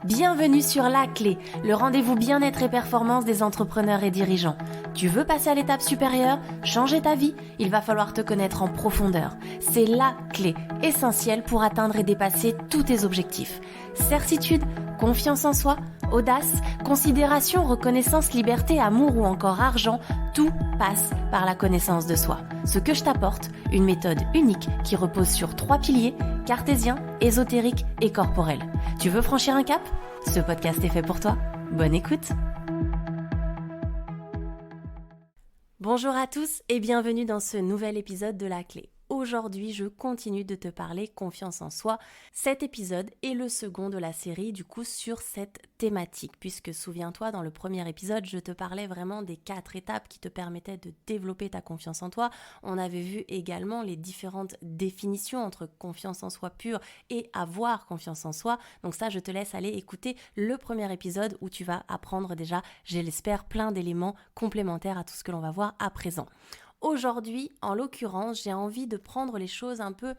Bienvenue sur La Clé, le rendez-vous bien-être et performance des entrepreneurs et dirigeants. Tu veux passer à l'étape supérieure, changer ta vie? Il va falloir te connaître en profondeur. C'est la clé essentielle pour atteindre et dépasser tous tes objectifs. Certitude, confiance en soi, audace, considération, reconnaissance, liberté, amour ou encore argent, tout passe par la connaissance de soi. Ce que je t'apporte, une méthode unique qui repose sur 3 piliers, cartésien, ésotérique et corporel. Tu veux franchir un cap? Ce podcast est fait pour toi. Bonne écoute! Bonjour à tous et bienvenue dans ce nouvel épisode de La Clé. Aujourd'hui, je continue de te parler confiance en soi. Cet épisode est le second de la série du coup sur cette thématique puisque souviens-toi, dans le premier épisode, je te parlais vraiment des 4 étapes qui te permettaient de développer ta confiance en toi. On avait vu également les différentes définitions entre confiance en soi pure et avoir confiance en soi. Donc ça, je te laisse aller écouter le premier épisode où tu vas apprendre déjà, je l'espère, plein d'éléments complémentaires à tout ce que l'on va voir à présent. Aujourd'hui, en l'occurrence, j'ai envie de prendre les choses un peu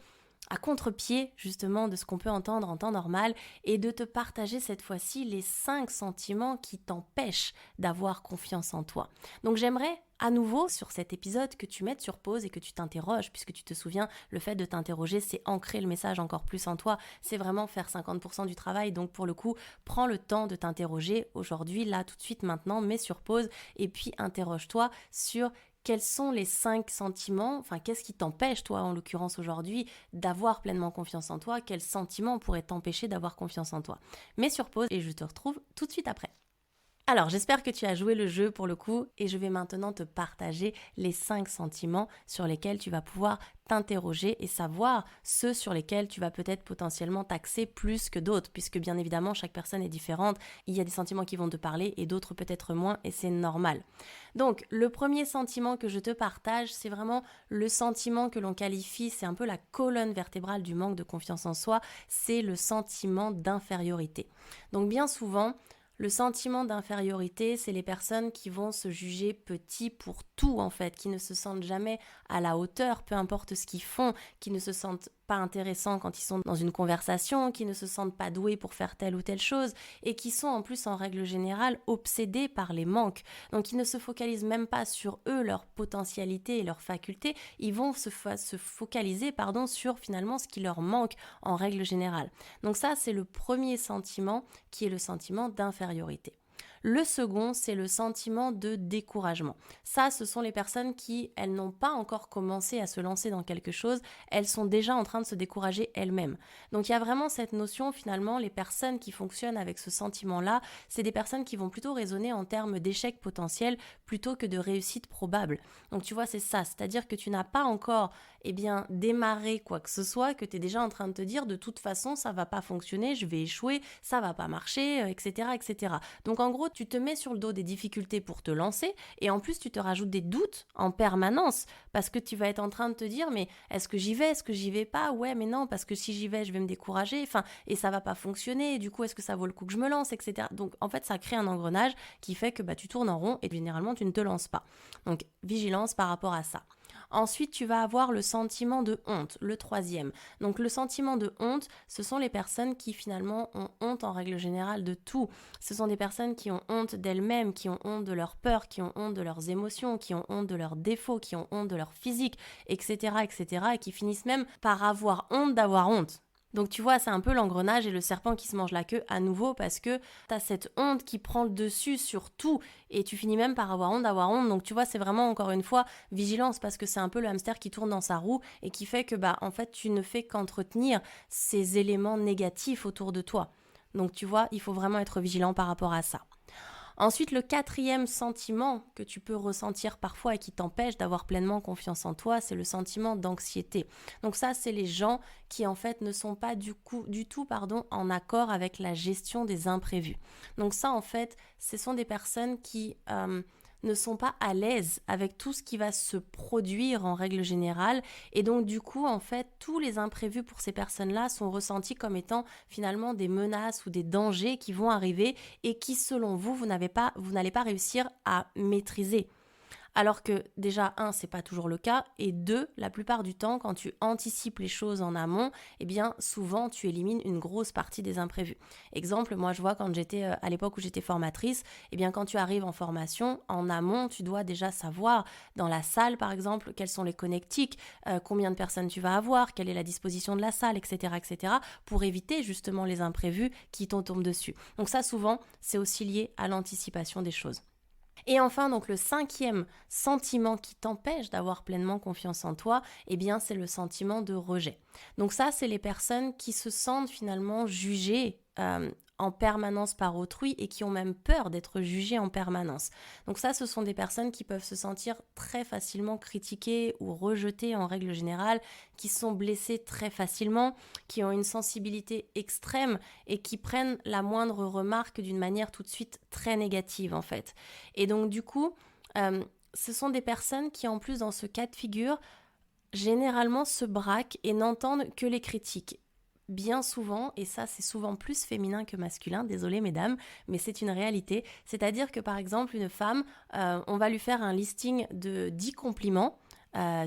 à contre-pied justement de ce qu'on peut entendre en temps normal et de te partager cette fois-ci les 5 sentiments qui t'empêchent d'avoir confiance en toi. Donc j'aimerais à nouveau sur cet épisode que tu mettes sur pause et que tu t'interroges, puisque tu te souviens, le fait de t'interroger, c'est ancrer le message encore plus en toi, c'est vraiment faire 50% du travail. Donc pour le coup, prends le temps de t'interroger aujourd'hui, là, tout de suite, maintenant, mets sur pause et puis interroge-toi sur quels sont les 5 sentiments, enfin qu'est-ce qui t'empêche toi en l'occurrence aujourd'hui d'avoir pleinement confiance en toi, quels sentiments pourraient t'empêcher d'avoir confiance en toi. Mets sur pause et je te retrouve tout de suite après. Alors, j'espère que tu as joué le jeu pour le coup et je vais maintenant te partager les 5 sentiments sur lesquels tu vas pouvoir t'interroger et savoir ceux sur lesquels tu vas peut-être potentiellement t'axer plus que d'autres puisque bien évidemment, chaque personne est différente. Il y a des sentiments qui vont te parler et d'autres peut-être moins et c'est normal. Donc, le premier sentiment que je te partage, c'est vraiment le sentiment que l'on qualifie, c'est un peu la colonne vertébrale du manque de confiance en soi, c'est le sentiment d'infériorité. Donc, bien souvent, le sentiment d'infériorité, c'est les personnes qui vont se juger petits pour tout en fait, qui ne se sentent jamais à la hauteur, peu importe ce qu'ils font, qui ne se sentent pas intéressants quand ils sont dans une conversation, qui ne se sentent pas doués pour faire telle ou telle chose et qui sont en plus en règle générale obsédés par les manques. Donc ils ne se focalisent même pas sur eux, leur potentialité et leurs facultés, ils vont se focaliser sur finalement ce qui leur manque en règle générale. Donc ça, c'est le premier sentiment qui est le sentiment d'infériorité. Le second, c'est le sentiment de découragement. Ça, ce sont les personnes qui, elles n'ont pas encore commencé à se lancer dans quelque chose, elles sont déjà en train de se décourager elles-mêmes. Donc il y a vraiment cette notion, finalement, les personnes qui fonctionnent avec ce sentiment-là, c'est des personnes qui vont plutôt raisonner en termes d'échec potentiel plutôt que de réussite probable. Donc tu vois, c'est ça, c'est-à-dire que tu n'as pas encore démarré quoi que ce soit, que tu es déjà en train de te dire de toute façon, ça va pas fonctionner, je vais échouer, ça va pas marcher, etc., etc. Donc en gros, tu te mets sur le dos des difficultés pour te lancer et en plus tu te rajoutes des doutes en permanence parce que tu vas être en train de te dire mais est-ce que j'y vais, est-ce que j'y vais pas, ouais mais non parce que si j'y vais je vais me décourager, et ça va pas fonctionner et du coup est-ce que ça vaut le coup que je me lance, etc. Donc en fait ça crée un engrenage qui fait que tu tournes en rond et généralement tu ne te lances pas. Donc vigilance par rapport à ça. Ensuite, tu vas avoir le sentiment de honte, le troisième. Donc le sentiment de honte, ce sont les personnes qui finalement ont honte en règle générale de tout. Ce sont des personnes qui ont honte d'elles-mêmes, qui ont honte de leurs peurs, qui ont honte de leurs émotions, qui ont honte de leurs défauts, qui ont honte de leur physique, etc., etc. et qui finissent même par avoir honte d'avoir honte. Donc tu vois, c'est un peu l'engrenage et le serpent qui se mange la queue à nouveau parce que t'as cette honte qui prend le dessus sur tout et tu finis même par avoir honte d'avoir honte. Donc tu vois, c'est vraiment encore une fois vigilance parce que c'est un peu le hamster qui tourne dans sa roue et qui fait que en fait tu ne fais qu'entretenir ces éléments négatifs autour de toi. Donc tu vois, il faut vraiment être vigilant par rapport à ça. Ensuite, le 4e sentiment que tu peux ressentir parfois et qui t'empêche d'avoir pleinement confiance en toi, c'est le sentiment d'anxiété. Donc ça, c'est les gens qui en fait ne sont pas du tout en accord avec la gestion des imprévus. Donc ça, en fait, ce sont des personnes qui ne sont pas à l'aise avec tout ce qui va se produire en règle générale et donc du coup en fait tous les imprévus pour ces personnes-là sont ressentis comme étant finalement des menaces ou des dangers qui vont arriver et qui selon vous, vous n'allez pas réussir à maîtriser. Alors que déjà, un, c'est pas toujours le cas, et deux, la plupart du temps, quand tu anticipes les choses en amont, eh bien, souvent, tu élimines une grosse partie des imprévus. Exemple, moi, je vois quand j'étais, à l'époque où j'étais formatrice, eh bien, quand tu arrives en formation, en amont, tu dois déjà savoir, dans la salle, par exemple, quels sont les connectiques, combien de personnes tu vas avoir, quelle est la disposition de la salle, etc., pour éviter justement les imprévus qui t'en tombent dessus. Donc ça, souvent, c'est aussi lié à l'anticipation des choses. Et enfin, donc le cinquième sentiment qui t'empêche d'avoir pleinement confiance en toi, eh bien, c'est le sentiment de rejet. Donc ça, c'est les personnes qui se sentent finalement jugées en permanence par autrui et qui ont même peur d'être jugées en permanence. Donc ça, ce sont des personnes qui peuvent se sentir très facilement critiquées ou rejetées en règle générale, qui sont blessées très facilement, qui ont une sensibilité extrême et qui prennent la moindre remarque d'une manière tout de suite très négative en fait. Et donc du coup, ce sont des personnes qui en plus dans ce cas de figure, généralement se braquent et n'entendent que les critiques. Bien souvent, et ça c'est souvent plus féminin que masculin, désolé mesdames, mais c'est une réalité, c'est-à-dire que par exemple une femme, on va lui faire un listing de 10 compliments.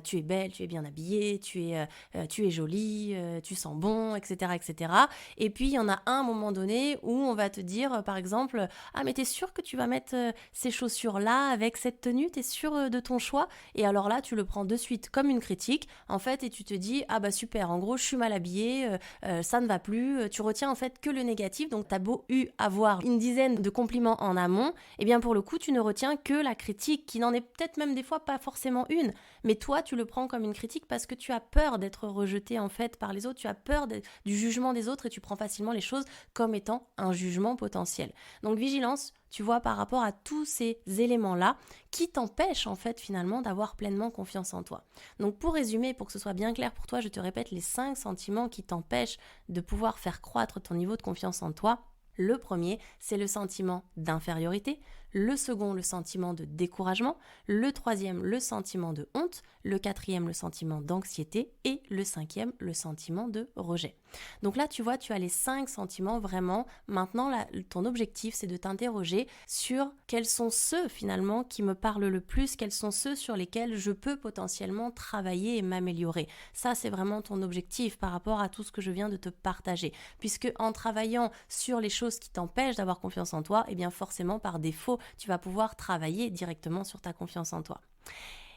Tu es belle, tu es bien habillée, tu es jolie, tu sens bon, etc., etc. Et puis, il y en a un moment donné où on va te dire, par exemple, « Ah, mais t'es sûre que tu vas mettre ces chaussures-là avec cette tenue? T'es sûre de ton choix ?» Et alors là, tu le prends de suite comme une critique, en fait, et tu te dis « Ah bah super, en gros, je suis mal habillée, ça ne va plus. » Tu retiens en fait que le négatif, donc t'as beau avoir une dizaine de compliments en amont, et bien pour le coup, tu ne retiens que la critique, qui n'en est peut-être même des fois pas forcément une, mais toi, tu le prends comme une critique parce que tu as peur d'être rejeté en fait par les autres, tu as peur du jugement des autres et tu prends facilement les choses comme étant un jugement potentiel. Donc vigilance, tu vois, par rapport à tous ces éléments-là qui t'empêchent en fait finalement d'avoir pleinement confiance en toi. Donc pour résumer, pour que ce soit bien clair pour toi, je te répète les 5 sentiments qui t'empêchent de pouvoir faire croître ton niveau de confiance en toi. Le premier, c'est le sentiment d'infériorité. Le second, le sentiment de découragement. Le troisième, le sentiment de honte. Le quatrième, le sentiment d'anxiété. Et le cinquième, le sentiment de rejet. Donc là, tu vois, tu as les 5 sentiments vraiment. Maintenant, ton objectif, c'est de t'interroger sur quels sont ceux finalement qui me parlent le plus, quels sont ceux sur lesquels je peux potentiellement travailler et m'améliorer. Ça, c'est vraiment ton objectif par rapport à tout ce que je viens de te partager. Puisque en travaillant sur les choses qui t'empêchent d'avoir confiance en toi, eh bien forcément, par défaut, tu vas pouvoir travailler directement sur ta confiance en toi.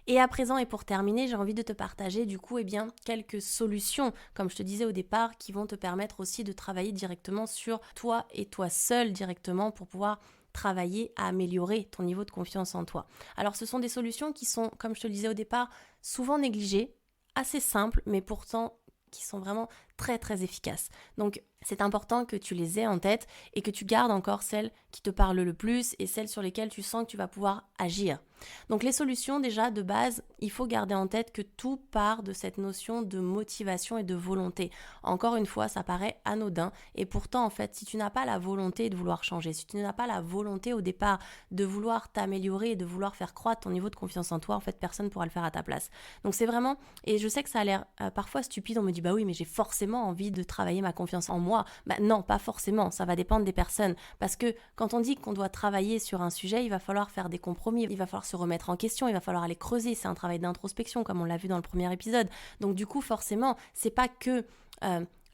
Et à présent, et pour terminer, j'ai envie de te partager du coup quelques solutions, comme je te disais au départ, qui vont te permettre aussi de travailler directement sur toi et toi seul directement pour pouvoir travailler à améliorer ton niveau de confiance en toi. Alors ce sont des solutions qui sont, comme je te le disais au départ, souvent négligées, assez simples, mais pourtant qui sont vraiment très très efficaces. Donc c'est important que tu les aies en tête et que tu gardes encore celles qui te parlent le plus et celles sur lesquelles tu sens que tu vas pouvoir agir. Donc les solutions, déjà de base, il faut garder en tête que tout part de cette notion de motivation et de volonté. Encore une fois, ça paraît anodin et pourtant en fait, si tu n'as pas la volonté de vouloir changer, si tu n'as pas la volonté au départ de vouloir t'améliorer et de vouloir faire croître ton niveau de confiance en toi, en fait personne ne pourra le faire à ta place. Donc c'est vraiment, et je sais que ça a l'air parfois stupide, on me dit bah oui mais j'ai forcément envie de travailler ma confiance en moi. Bah non, pas forcément, ça va dépendre des personnes parce que quand on dit qu'on doit travailler sur un sujet, il va falloir faire des compromis, il va falloir se remettre en question, il va falloir aller creuser, c'est un travail d'introspection comme on l'a vu dans le premier épisode. Donc du coup forcément, c'est pas que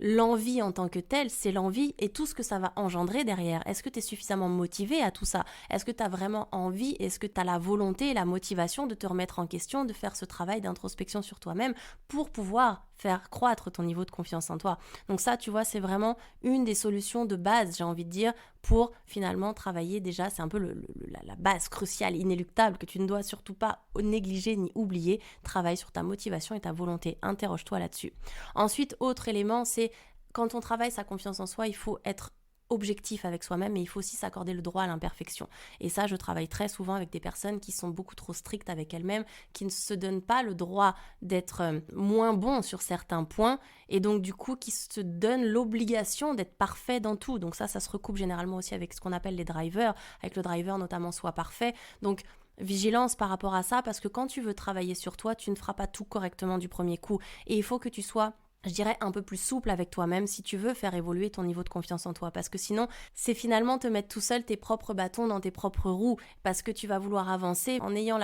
l'envie en tant que telle, c'est l'envie et tout ce que ça va engendrer derrière. Est-ce que tu es suffisamment motivé à tout ça? Est-ce que tu as vraiment envie? Est-ce que tu as la volonté et la motivation de te remettre en question, de faire ce travail d'introspection sur toi-même pour pouvoir faire croître ton niveau de confiance en toi? Donc ça, tu vois, c'est vraiment une des solutions de base, j'ai envie de dire, pour finalement travailler déjà, c'est un peu la base cruciale, inéluctable, que tu ne dois surtout pas négliger ni oublier. Travaille sur ta motivation et ta volonté. Interroge-toi là-dessus. Ensuite, autre élément, c'est quand on travaille sa confiance en soi, il faut être objectif avec soi-même, mais il faut aussi s'accorder le droit à l'imperfection. Et ça, je travaille très souvent avec des personnes qui sont beaucoup trop strictes avec elles-mêmes, qui ne se donnent pas le droit d'être moins bon sur certains points, et donc du coup, qui se donnent l'obligation d'être parfait dans tout. Donc ça se recoupe généralement aussi avec ce qu'on appelle les drivers, avec le driver notamment Sois parfait. Donc vigilance par rapport à ça, parce que quand tu veux travailler sur toi, tu ne feras pas tout correctement du premier coup, et il faut que tu sois je dirais, un peu plus souple avec toi-même si tu veux faire évoluer ton niveau de confiance en toi. Parce que sinon, c'est finalement te mettre tout seul tes propres bâtons dans tes propres roues parce que tu vas vouloir avancer en ayant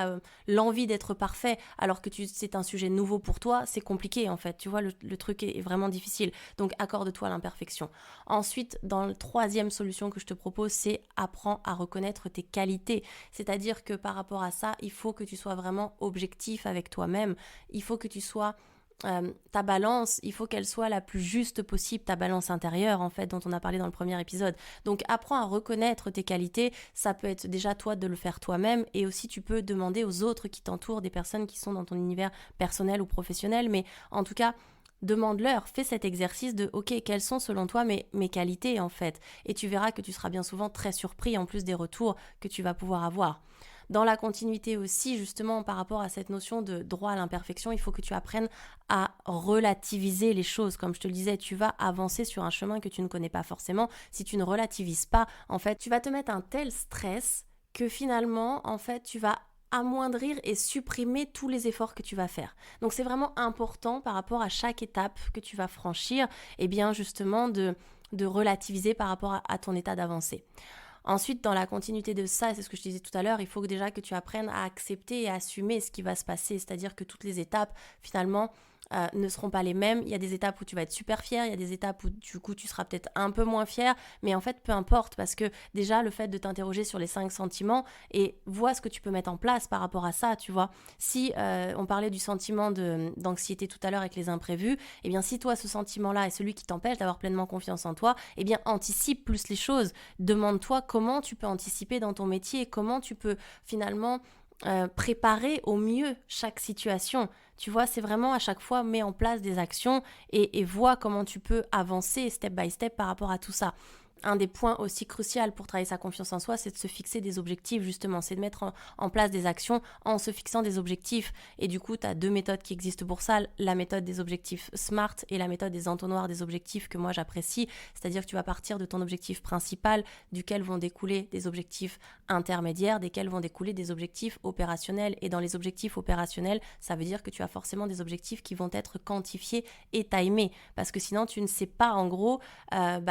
l'envie d'être parfait alors que c'est un sujet nouveau pour toi. C'est compliqué en fait, tu vois, le truc est vraiment difficile. Donc, accorde-toi l'imperfection. Ensuite, dans la troisième solution que je te propose, c'est apprends à reconnaître tes qualités. C'est-à-dire que par rapport à ça, il faut que tu sois vraiment objectif avec toi-même. Il faut que tu sois ta balance, il faut qu'elle soit la plus juste possible, ta balance intérieure en fait, dont on a parlé dans le premier épisode. Donc apprends à reconnaître tes qualités, ça peut être déjà toi de le faire toi-même et aussi tu peux demander aux autres qui t'entourent, des personnes qui sont dans ton univers personnel ou professionnel, mais en tout cas, demande-leur, fais cet exercice de ok, quelles sont selon toi mes qualités en fait, et tu verras que tu seras bien souvent très surpris en plus des retours que tu vas pouvoir avoir. Dans la continuité aussi, justement, par rapport à cette notion de droit à l'imperfection, il faut que tu apprennes à relativiser les choses. Comme je te le disais, tu vas avancer sur un chemin que tu ne connais pas forcément. Si tu ne relativises pas, en fait, tu vas te mettre un tel stress que finalement, en fait, tu vas amoindrir et supprimer tous les efforts que tu vas faire. Donc c'est vraiment important par rapport à chaque étape que tu vas franchir, et bien justement de relativiser par rapport à ton état d'avancée. Ensuite, dans la continuité de ça, c'est ce que je disais tout à l'heure, il faut déjà que tu apprennes à accepter et à assumer ce qui va se passer. C'est-à-dire que toutes les étapes, finalement, ne seront pas les mêmes. Il y a des étapes où tu vas être super fier, il y a des étapes où du coup tu seras peut-être un peu moins fier, mais en fait peu importe parce que déjà le fait de t'interroger sur les 5 sentiments et vois ce que tu peux mettre en place par rapport à ça, tu vois. Si on parlait du sentiment d'anxiété tout à l'heure avec les imprévus, eh bien si toi ce sentiment-là est celui qui t'empêche d'avoir pleinement confiance en toi, eh bien anticipe plus les choses. Demande-toi comment tu peux anticiper dans ton métier, comment tu peux finalement préparer au mieux chaque situation. Tu vois, c'est vraiment à chaque fois mets en place des actions et vois comment tu peux avancer step by step par rapport à tout ça. Un des points aussi cruciaux pour travailler sa confiance en soi, c'est de se fixer des objectifs justement, c'est de mettre en place des actions en se fixant des objectifs. Et du coup, tu as deux méthodes qui existent pour ça, la méthode des objectifs SMART et la méthode des entonnoirs des objectifs que moi j'apprécie, c'est-à-dire que tu vas partir de ton objectif principal, duquel vont découler des objectifs intermédiaires, desquels vont découler des objectifs opérationnels. Et dans les objectifs opérationnels, ça veut dire que tu as forcément des objectifs qui vont être quantifiés et timés, parce que sinon tu ne sais pas en gros,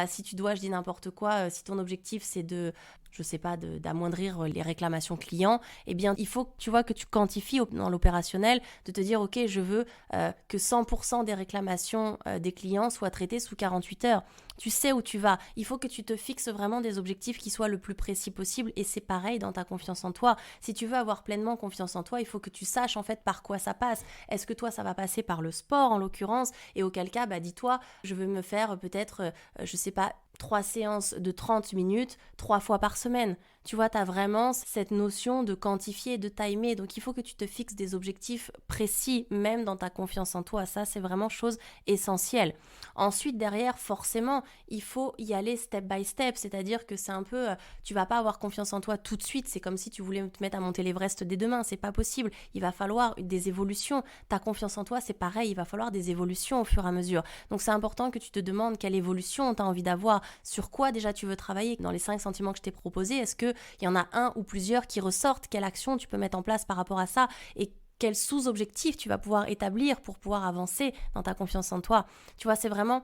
si tu dois, je dis n'importe quoi, si ton objectif c'est d'amoindrir les réclamations clients, eh bien il faut que tu quantifies dans l'opérationnel, de te dire ok, je veux que 100% des réclamations des clients soient traitées sous 48 heures. Tu sais où tu vas. Il faut que tu te fixes vraiment des objectifs qui soient le plus précis possible, et c'est pareil dans ta confiance en toi. Si tu veux avoir pleinement confiance en toi, il faut que tu saches en fait par quoi ça passe. Est-ce que toi ça va passer par le sport en l'occurrence, et auquel cas dis-toi, je veux me faire peut-être 3 séances de 30 minutes 3 fois par semaine. Tu vois, tu as vraiment cette notion de quantifier, de timer. Donc, il faut que tu te fixes des objectifs précis, même dans ta confiance en toi. Ça, c'est vraiment chose essentielle. Ensuite, derrière, forcément, il faut y aller step by step. C'est-à-dire que c'est un peu, tu vas pas avoir confiance en toi tout de suite. C'est comme si tu voulais te mettre à monter l'Everest dès demain. C'est pas possible. Il va falloir des évolutions. Ta confiance en toi, c'est pareil. Il va falloir des évolutions au fur et à mesure. Donc, c'est important que tu te demandes quelle évolution tu as envie d'avoir. Sur quoi déjà tu veux travailler dans les 5 sentiments que je t'ai proposés. Est-ce qu'il y en a un ou plusieurs qui ressortent? Quelle action tu peux mettre en place par rapport à ça? Et quels sous-objectifs tu vas pouvoir établir pour pouvoir avancer dans ta confiance en toi? Tu vois, c'est vraiment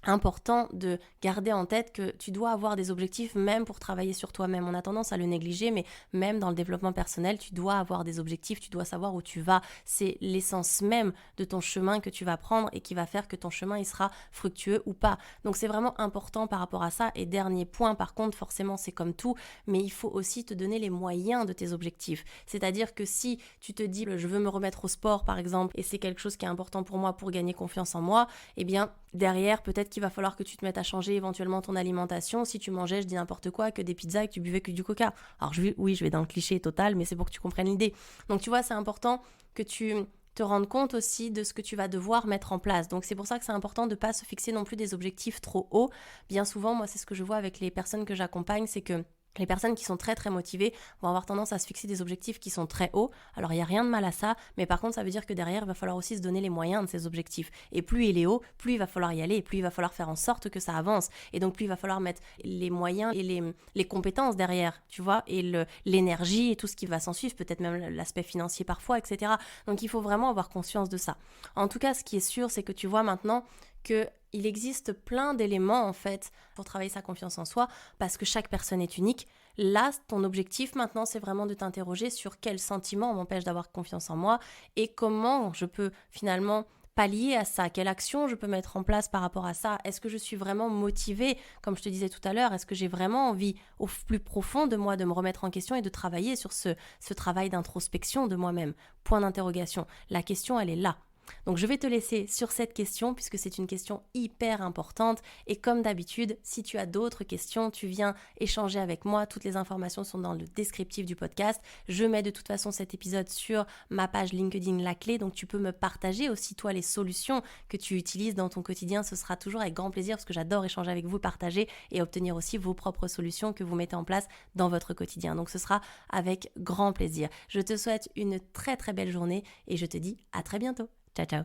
important de garder en tête que tu dois avoir des objectifs même pour travailler sur toi-même. On a tendance à le négliger, mais même dans le développement personnel, tu dois avoir des objectifs, tu dois savoir où tu vas. C'est l'essence même de ton chemin que tu vas prendre et qui va faire que ton chemin il sera fructueux ou pas. Donc c'est vraiment important par rapport à ça. Et dernier point, par contre, forcément c'est comme tout, mais il faut aussi te donner les moyens de tes objectifs. C'est-à-dire que si tu te dis je veux me remettre au sport par exemple, et c'est quelque chose qui est important pour moi pour gagner confiance en moi, eh bien derrière, peut-être qu'il va falloir que tu te mettes à changer éventuellement ton alimentation. Si tu mangeais, je dis n'importe quoi, que des pizzas et que tu buvais que du coca. Alors je vais dans le cliché total, mais c'est pour que tu comprennes l'idée. Donc tu vois, c'est important que tu te rendes compte aussi de ce que tu vas devoir mettre en place. Donc c'est pour ça que c'est important de ne pas se fixer non plus des objectifs trop hauts. Bien souvent, moi c'est ce que je vois avec les personnes que j'accompagne, c'est que Les personnes qui sont très très motivées vont avoir tendance à se fixer des objectifs qui sont très hauts. Alors il n'y a rien de mal à ça, mais par contre ça veut dire que derrière il va falloir aussi se donner les moyens de ces objectifs. Et plus il est haut, plus il va falloir y aller, et plus il va falloir faire en sorte que ça avance. Et donc plus il va falloir mettre les moyens et les compétences derrière, tu vois, et l'énergie et tout ce qui va s'en suivre, peut-être même l'aspect financier parfois, etc. Donc il faut vraiment avoir conscience de ça. En tout cas, ce qui est sûr, c'est que tu vois maintenant qu'il existe plein d'éléments en fait pour travailler sa confiance en soi parce que chaque personne est unique. Là, ton objectif maintenant, c'est vraiment de t'interroger sur quels sentiments m'empêchent d'avoir confiance en moi et comment je peux finalement pallier à ça, quelle action je peux mettre en place par rapport à ça. Est-ce que je suis vraiment motivée, comme je te disais tout à l'heure, est-ce que j'ai vraiment envie au plus profond de moi de me remettre en question et de travailler sur ce travail d'introspection de moi-même. Point d'interrogation. La question, elle est là. Donc je vais te laisser sur cette question puisque c'est une question hyper importante et comme d'habitude, si tu as d'autres questions, tu viens échanger avec moi. Toutes les informations sont dans le descriptif du podcast. Je mets de toute façon cet épisode sur ma page LinkedIn La Clé, donc tu peux me partager aussi toi les solutions que tu utilises dans ton quotidien. Ce sera toujours avec grand plaisir parce que j'adore échanger avec vous, partager et obtenir aussi vos propres solutions que vous mettez en place dans votre quotidien. Donc ce sera avec grand plaisir. Je te souhaite une très très belle journée et je te dis à très bientôt. Ciao, ciao.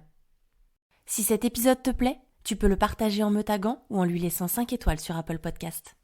Si cet épisode te plaît, tu peux le partager en me taguant ou en lui laissant 5 étoiles sur Apple Podcast.